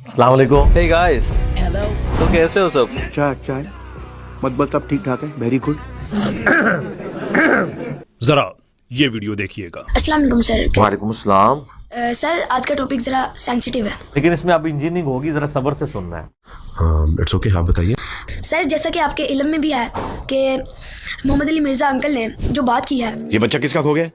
अस्सलाम वालेकुम। Hey guys, तो कैसे हो सब? चाय चाय मत सब ठीक ठाक है, वेरी गुड। जरा ये वीडियो देखिएगा। अस्सलाम वालेकुम सर। वालेकुम अस्सलाम। सर आज का टॉपिक ज़रा सेंसिटिव है, लेकिन इसमें अब इंजीनियरिंग होगी, जरा सब्र से सुनना है। इट्स ओके, आप बताइए। सर जैसा कि आपके इल्म में भी है कि मोहम्मद अली मिर्ज़ा अंकल ने जो बात की है, ये बच्चा किसका खो गया?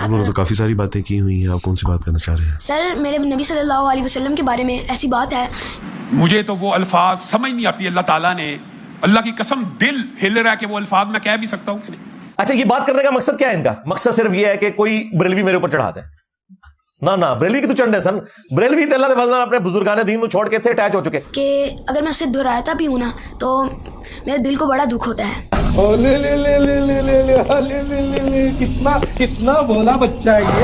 उन्होंने तो काफ़ी सारी बातें की हुई हैं, आप कौन सी बात करना चाह रहे हैं? सर मेरे नबी सल्लल्लाहु अलैहि वसल्लम के बारे में ऐसी बात है। मुझे तो वो अल्फाज समझ नहीं आती। अल्लाह ताला ने, अल्लाह की कसम दिल हिल रहा है कि वो अल्फाज मैं कह भी सकता हूँ। अच्छा, ये बात करने का मकसद क्या है इनका? मकसद सिर्फ ये है कि कोई बरेलवी मेरे ऊपर चढ़ा दे। ना ना, बरेलवी की तो चंडे सन, बरेलवी तो अल्लाह दे फजल अपने बुजुर्गाने दीन को छोड़ के थे अटैच हो चुके कि अगर मैं उससे दोहराता भी हूँ ना तो मेरे दिल को बड़ा दुख होता है। कितना बोला बच्चा है ये।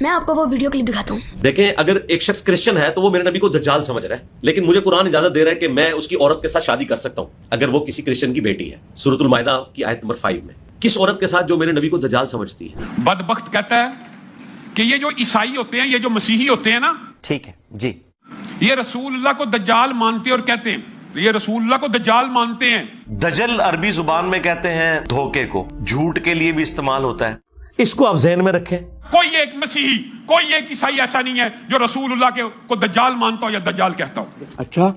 मैं आपको वो वीडियो क्लिप दिखाता हूँ। देखें, अगर एक शख्स क्रिश्चियन है तो वो मेरे नबी को दज्जाल समझ रहा है, लेकिन मुझे कुरान इजाजत दे रहा है कि मैं उसकी औरत के साथ शादी कर सकता हूँ अगर वो किसी क्रिश्चियन की बेटी है। सूरतुल माइदा की आयत नंबर 5 में किस औरत के साथ जो मेरे नबी को दज्जाल समझती है। बदबख्त कहता है कि ये जो ईसाई होते हैं, ये जो मसीही होते हैं ना, ठीक है जी। ये रसूलुल्लाह को दज्जाल मानते और कहते हैं, ये रसूलुल्लाह को दज्जाल मानते हैं। दजल अरबी जुबान में कहते हैं धोखे को, झूठ के लिए भी इस्तेमाल होता है। इसको आप ज़हन में रखें। कोई एक मसीही, कोई एक ईसाई ऐसा नहीं है जो रसूलुल्लाह को दज्जाल मानता हो या दज्जाल कहता हो। अच्छा,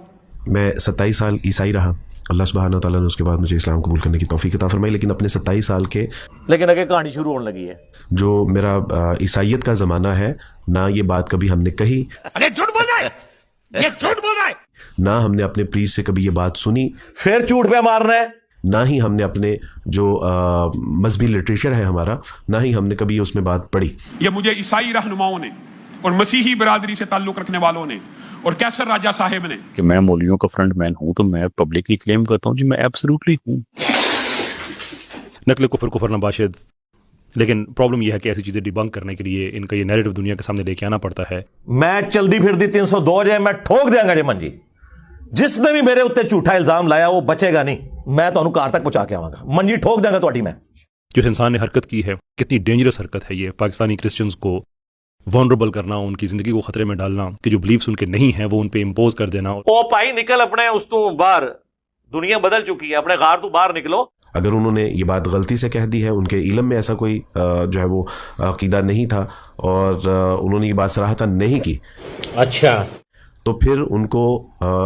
मैं 27 साल ईसाई रहा। अल्लाह सुब्हानहू व तआला ने उसके बाद मुझे इस्लाम कबूल करने की तौफीक अता फरमाई, लेकिन अपने 27 साल के लेकिन आगे कहानी शुरू होने लगी है। जो मेरा ईसाइयत का ज़माना है, ना ये बात कभी हमने कही, अरे झूठ बोल रहा है, ये झूठ बोल रहा है। ना हमने अपने प्रीस्ट से कभी ये बात सुनी, फिर झूठ पे मार रहे हैं। ना ही हमने अपने जो मजहबी लिटरेचर है हमारा, ना ही हमने कभी उसमें बात पढ़ी। ये मुझे ईसाई रहनुमाओं ने और मसीही बरादरी से ताल्लुक रखने वालों ने और कैसर राजा साहिब ने कि मैं मौलवियों का फ्रंट मैन हूं, तो मैं पब्लिकली क्लेम करता हूं जी मैं एब्सोल्युटली हूं। नकल कुफर नबाशिद। लेकिन प्रॉब्लम यह है कि ऐसी चीज़ें डिबंक करने के लिए इनका ये नैरेटिव दुनिया के सामने लेके आना पड़ता है। मैं चलदी फिरदी 302 जाए मैं ठोक देंगा जे मंजी। जिसने भी मेरे उत्ते झूठा इल्जाम लाया वो बचेगा नहीं। मैं तो कार तक पहुंचा के आवांगा, मंजी ठोक देंगा तो मैं। जिस इंसान ने हरकत की है, कितनी डेंजरस हरकत है ये, पाकिस्तानी क्रिश्चियंस को वनरेबल करना, उनकी जिंदगी को खतरे में डालना, कि जो बिलीव्स उनके नहीं है वो उन पे इम्पोज कर देना। ओ भाई निकल अपने उस तू बाहर, दुनिया बदल चुकी है, अपने गार तू बाहर निकलो। अगर उन्होंने ये बात गलती से कह दी है, उनके इल्म में ऐसा कोई जो है वो अकीदा नहीं था और उन्होंने ये बात सराहतन नहीं की, अच्छा, तो फिर उनको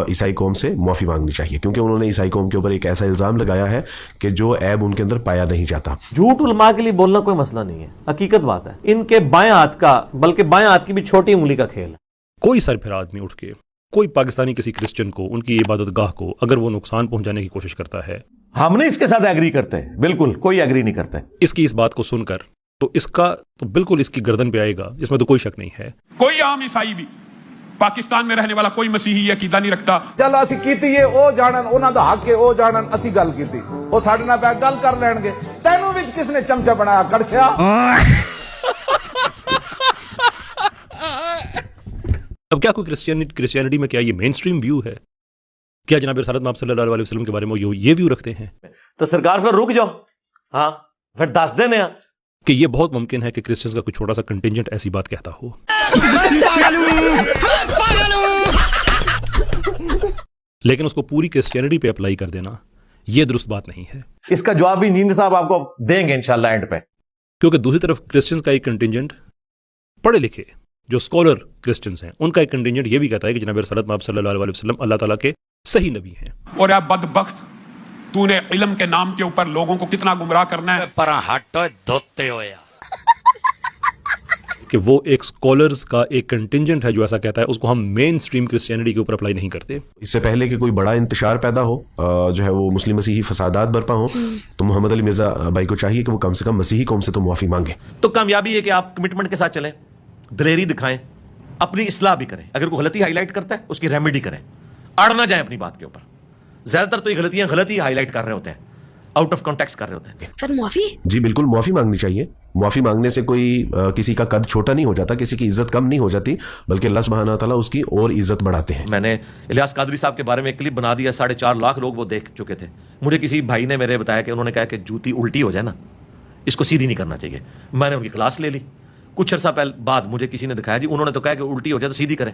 ईसाई कौम से माफ़ी मांगनी चाहिए, क्योंकि उन्होंने ईसाई कौम के ऊपर एक ऐसा इल्ज़ाम लगाया है कि जो ऐब उनके अंदर पाया नहीं जाता। झूठ उलमा के लिए बोलना कोई मसला नहीं है, हकीकत बात है। इनके बाएं हाथ का, बल्कि बाएं हाथ की भी छोटी उंगली का खेल है। कोई सरफिर आदमी उठ के कोई पाकिस्तानी किसी क्रिश्चियन को, उनकी इबादत गाह को अगर वो नुकसान पहुंचाने की कोशिश करता है, हमने इसके साथ एग्री करते हैं, बिल्कुल कोई एग्री नहीं करते इसकी इस बात को सुनकर, तो इसका तो बिल्कुल इसकी गर्दन पे आएगा, इसमें तो कोई शक नहीं है। कोई आम ईसाई भी, पाकिस्तान में रहने वाला कोई मसीही अकीदा नहीं रखता। चल असी कीती ये ओ जानन, उन्हां दा हक है ओ जानन, असी गल कीती ओ साडे नाल बैठ गल कर लेणगे। तैनू विच किसने चमचा बनाया कड़छा? अब क्या कोई क्रिश्चियनिटी में क्या ये मेन स्ट्रीम व्यू है? क्या जनाब रसूलुल्लाह सल्लल्लाहु अलैहि वसल्लम के बारे में ये व्यू रखते हैं? तो सरकार फिर रुक जाओ, हाँ फिर दस देने कि ये बहुत मुमकिन है कि क्रिश्चियंस का कोई छोटा सा कंटिंजेंट ऐसी बात कहता हो। लेकिन उसको पूरी क्रिश्चियनिटी पे अप्लाई कर देना ये दुरुस्त बात नहीं है। इसका जवाब भी नींद साहब आपको देंगे इंशाल्लाह एंड पे। क्योंकि दूसरी तरफ क्रिश्चियंस का एक कंटिंजेंट, पढ़े लिखे जो स्कॉलर क्रिश्चियंस हैं, उनका एक कंटिंजेंट ये भी कहता है कि जनाब सल्लल्लाहु अलैहि वसल्लम अल्लाह ताला के सही नबी हैं। और अब बदबख्त, तूने इल्म के नाम के ऊपर लोगों को कितना गुमराह करना है। पर हटो धोते हो यार। कि वो एक स्कॉलर्स का एक कंटिंजेंट है जो ऐसा कहता है, उसको हम मेन स्ट्रीम क्रिश्चियनिटी के ऊपर अप्लाई नहीं करते। इससे पहले कि कोई बड़ा इंतशार पैदा हो, जो है वो मुस्लिम मसीही फसादात बरपा हो, तो मोहम्मद अली मिर्जा भाई को चाहिए कि वो कम से कम मसीही कौम से तो माफ़ी मांगे। तो कामयाबी है कि आप कमिटमेंट के साथ चलें, दिलेरी दिखाएं, अपनी इस्लाह भी करें। अगर कोई गलती हाईलाइट करता है उसकी रेमेडी करें, अड़ ना जाए अपनी बात के ऊपर। ज्यादातर तो ये गलतियां गलत ही हाईलाइट कर रहे होते हैं, आउट ऑफ कॉन्टेक्स्ट कर रहे होते हैं। फिर माफी? जी बिल्कुल, माफ़ी मांगनी चाहिए। माफ़ी मांगने से कोई किसी का कद छोटा नहीं हो जाता, किसी की इज्जत कम नहीं हो जाती, बल्कि अल्लाह सुब्हानहू व तआला उसकी और इज्जत बढ़ाते हैं। मैंने इलियास कादरी साहब के बारे में एक क्लिप बना दिया, 4.5 लाख लोग वो देख चुके थे। मुझे किसी भाई ने मेरे बताया कि उन्होंने कहा कि जूती उल्टी हो जाए ना, इसको सीधी नहीं करना चाहिए। मैंने उनकी क्लास ले ली। कुछ अर्सा पहले बाद मुझे किसी ने दिखाया जी, उन्होंने तो कहा कि उल्टी हो जाए तो सीधी करें।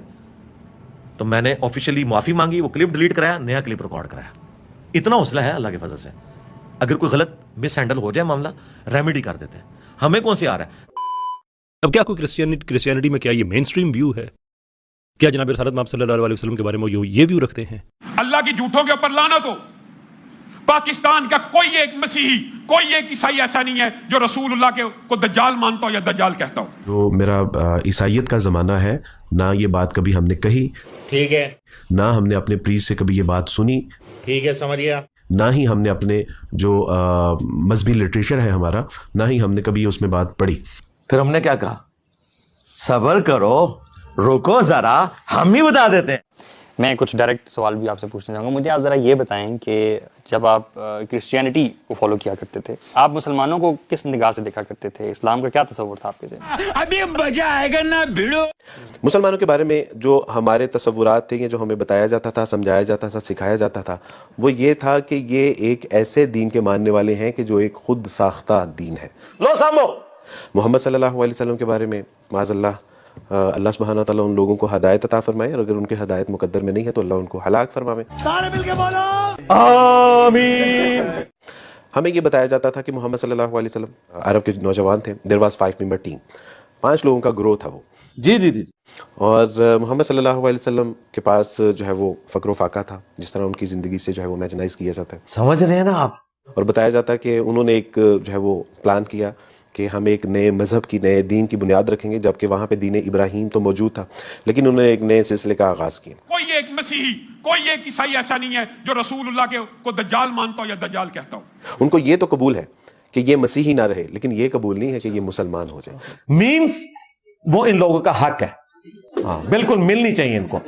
तो मैंने ऑफिशियली माफी मांगी, वो क्लिप डिलीट कराया, नया क्लिप रिकॉर्ड कराया। इतना हौसला है अल्लाह के फजल से। अगर कोई गलत मिस हैंडल हो जाए मामला, रेमेडी कर देते हैं। हमें कौन सी आ रहा है? अब क्या कोई क्रिश्चियनिटी में क्या ये मेन स्ट्रीम व्यू है? क्या जनाब रसूलुल्लाह आप सल्लल्लाहु अलैहि वसल्लम के बारे में ये व्यू रखते हैं? अल्लाह की झूठों के ऊपर लानत हो। पाकिस्तान का कोई एक मसीही, कोई एक ईसाई ऐसा नहीं है जो रसूलुल्लाह के को दज्जाल मानता हो या दज्जाल कहता हो। जो मेरा ईसाइयत का ज़माना है, ना ये बात कभी हमने कही, ठीक है, ना हमने अपने प्रीस्ट से कभी ये बात सुनी, ठीक है, समझ गया। ना ही हमने अपने जो मजहबी लिटरेचर है हमारा, ना ही हमने कभी उसमें बात पढ़ी। फिर हमने क्या कहा? सब्र करो, रुको जरा, हम ही बता देते हैं। मैं कुछ डायरेक्ट सवाल भी आपसे पूछना चाहूँगा। मुझे आप ज़रा ये बताएं कि जब आप क्रिश्चियनिटी को फॉलो किया करते थे, आप मुसलमानों को किस निगाह से देखा करते थे? इस्लाम का क्या तस्वुर था आपके ज़हन? अभी मजा आएगा ना भिड़ो। मुसलमानों के बारे में जो हमारे तसव्वुरात थे, ये जो हमें बताया जाता था, समझाया जाता था, सिखाया जाता था, वो ये था कि ये एक ऐसे दीन के मानने वाले हैं कि जो एक खुद साख्ता दीन है। लो सामो मोहम्मद सल्लल्लाहु अलैहि वसल्लम के बारे में माज़अल्लाह अल्लाह सुब्हानहू व तआला उन लोगों को हदायत अता फरमाए, और अगर उनके हदायत मुकद्दर में नहीं है तो अल्लाह उनको हलाक फरमावे। सारे मिलके बोलो आमीन। हमें ये बताया जाता था कि मोहम्मद सल्लल्लाहु अलैहि वसल्लम अरब के नौजवान थे। देयर वाज 5 मेंबर टीम, 5 लोगों का ग्रोह था वो। जी जी जी। और मोहम्मद सल्लल्लाहु अलैहि वसल्लम के पास जो है वो फ़क्र फाका था, जिस तरह उनकी ज़िंदगी से जो है वो इमेजिनाइज किया जाता है। समझ रहे हैं ना आप? और बताया जाता है कि उन्होंने एक जो है वो प्लान किया कि हम एक नए मज़हब की, नए दीन की बुनियाद रखेंगे, जबकि वहाँ पे दीन इब्राहीम तो मौजूद था, लेकिन उन्होंने एक नए सिलसिले का आगाज़ किया। कोई एक मसीही, कोई एक ईसाई ऐसा नहीं है जो रसूलुल्लाह के को दज्जाल मानता हो या दज्जाल कहता हो। उनको ये तो कबूल है कि ये मसीही ना रहे, लेकिन ये कबूल नहीं है कि ये मुसलमान हो जाए। मीम्स वो इन लोगों का हक है, हाँ बिल्कुल मिलनी चाहिए इनको।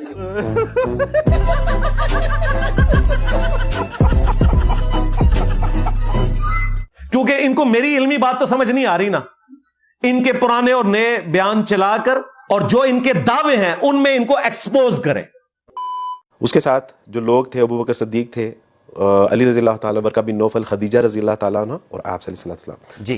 क्योंकि इनको मेरी इल्मी बात तो समझ नहीं आ रही ना, इनके पुराने और नए बयान चलाकर और जो इनके दावे हैं उनमें इनको एक्सपोज करें। उसके साथ जो लोग थे, अबू बकर सिद्दीक थे, अली रज़ी अल्लाह ताला, बरका बिन नौफल, खदीजा रज़ी अल्लाह ताला अन्हा और आप सल्लल्लाहु अलैहि वसल्लम जी।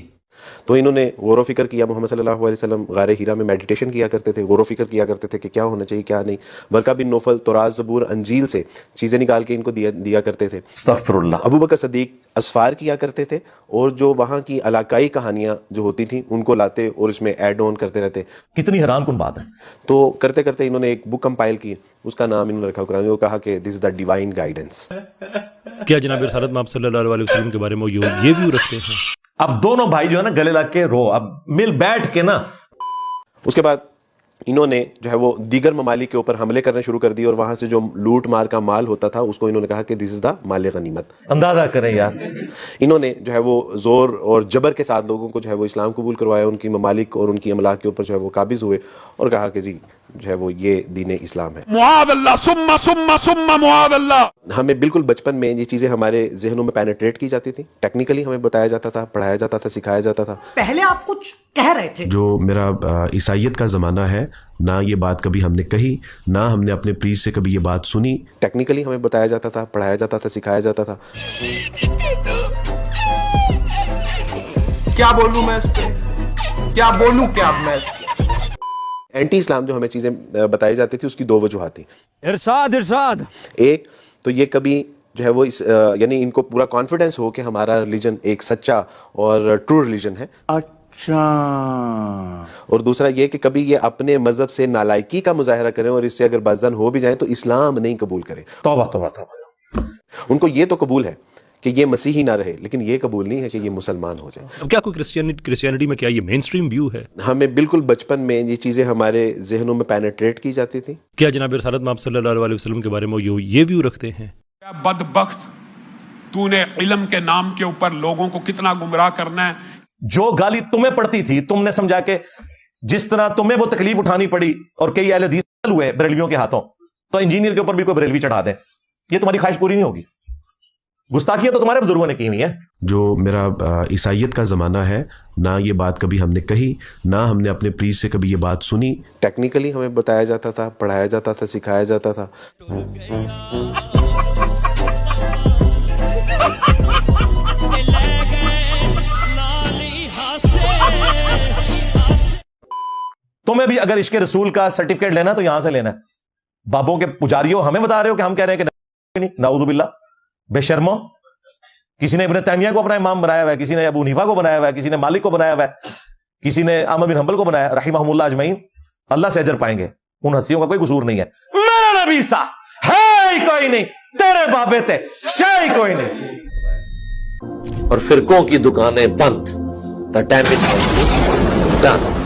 तो इन्होंने गौर फिक्र किया। मोहम्मद सल्लल्लाहु अलैहि वसल्लम गारे हीरा में मेडिटेशन किया करते थे, गौर फिक्र किया करते थे कि क्या होना चाहिए क्या नहीं। बरका बिन नौफल तौरात, ज़बूर, अंजील से चीज़ें निकाल के इनको दिया करते थे। अस्तगफिरुल्लाह। अबू बकर सिद्दीक असफार किया करते थे, और जो वहाँ की इलाकाई कहानियाँ जो होती थी उनको लाते और इसमें ऐड ऑन करते रहते। कितनी हैरान कुन बात है। तो करते करते इन्होंने एक बुक कंपाइल की, उसका नाम इन्होंने रखा कुरान, वो कहा कि this is the divine guidance. क्या जनाब रसूलुल्लाह आप सल्लल्लाहु अलैहि वसल्लम के बारे में ये व्यू रखते हैं? अब दोनों भाई जो है ना गले लग के रो, अब मिल बैठ के ना। उसके बाद इन्होंने जो है वो दीगर ममालिक के ऊपर हमले करने शुरू कर दिए, और वहां से जो लूट मार का माल होता था उसको इन्होंने कहा कि दिस इज द माल गनीमत। अंदाजा करें यार, इन्होंने जो है वो जोर और जबर के साथ लोगों को जो है वो इस्लाम कबूल करवाया, उनकी ममालिक और उनकी अमलाक के ऊपर जो है वो काबिज हुए, और कहा कि जी जो है वो ये दीन इस्लाम है। मुआद अल्लाह, सुम्मा सुम्मा सुम्मा मुआद अल्लाह। हमें बिल्कुल बचपन में ये चीज़ें हमारे जहनों में पेनिट्रेट की जाती थी, टेक्निकली हमें बताया जाता था, पढ़ाया जाता था, सिखाया जाता था। पहले आप कुछ कह रहे थे। जो मेरा ईसाइयत का ज़माना है, ना ये बात कभी हमने कही, ना हमने अपने प्रीस्ट से कभी ये बात सुनी। टेक्निकली हमें बताया जाता था, पढ़ाया जाता था, सिखाया जाता था। क्या बोलूं मैं इस पे? क्या बोलूं क्या मैं? एंटी इस्लाम जो हमें चीज़ें बताई जाती थी, उसकी 2 वजूहात थी। इरशाद इरशाद। एक तो ये कभी जो है वो यानी इनको पूरा कॉन्फिडेंस हो कि हमारा रिलीजन एक सच्चा और ट्रू रिलीजन है। अच्छा। और दूसरा ये कि कभी ये अपने मजहब से नालायकी का मुजाहरा करें और इससे अगर बाज़न हो भी जाए तो इस्लाम नहीं कबूल करें। तौबा तौबा तौबा। उनको ये तो कबूल है कि ये मसीही ना रहे, लेकिन ये कबूल नहीं है कि ये मुसलमान हो जाए। अब क्या कोई क्रिश्चियनिटी में क्या ये मेन स्ट्रीम व्यू है? हमें बिल्कुल बचपन में ये चीज़ें हमारे जहनों में पेनिट्रेट की जाती थी। क्या जनाब रसूलुल्लाह आप सल्लल्लाहु अलैहि वसल्लम के बारे में ये व्यू रखते हैं? बदबख्त, तूने इल्म के नाम के ऊपर लोगों को कितना गुमराह करना है। जो गाली तुम्हें पड़ती थी, तुमने समझा के जिस तरह तुम्हें वो तकलीफ उठानी पड़ी और कई अहले हदीस हुए बरेलवियों के हाथों, तो इंजीनियर के ऊपर भी कोई बरेलवी चढ़ा दे, ये तुम्हारी ख्वाहिश पूरी नहीं होगी। गुस्ताखियां तो तुम्हारे बुजुर्गों ने की हुई है। जो मेरा ईसाइयत का ज़माना है, ना ये बात कभी हमने कही, ना हमने अपने प्रीस्ट से कभी ये बात सुनी। टेक्निकली हमें बताया जाता था, पढ़ाया जाता था, सिखाया जाता था। तुम्हें भी अगर इश्क़ रसूल का सर्टिफिकेट लेना तो यहां से लेना है, बाबों के पुजारियों हमें बता रहे हो कि हम कह रहे हैं कि नहीं, नाउजुबिल्ला, बेशर्मो। किसी ने इब्ने तैमिया को अपना इमाम बनाया हुआ है, किसी ने अबू हनीफा को बनाया हुआ है, किसी ने मालिक को बनाया हुआ है, किसी ने अहमद बिन हंबल को बनाया, रहिमहुमुल्लाह अजमईन, अल्लाह से अजर पाएंगे, उन हस्तियों का कोई कसूर नहीं है। मेरा नबी सा है ही कोई नहीं, तेरे बाबे थे शाही कोई नहीं। और फिरकों की दुकानें बंद, द डैमेज डन।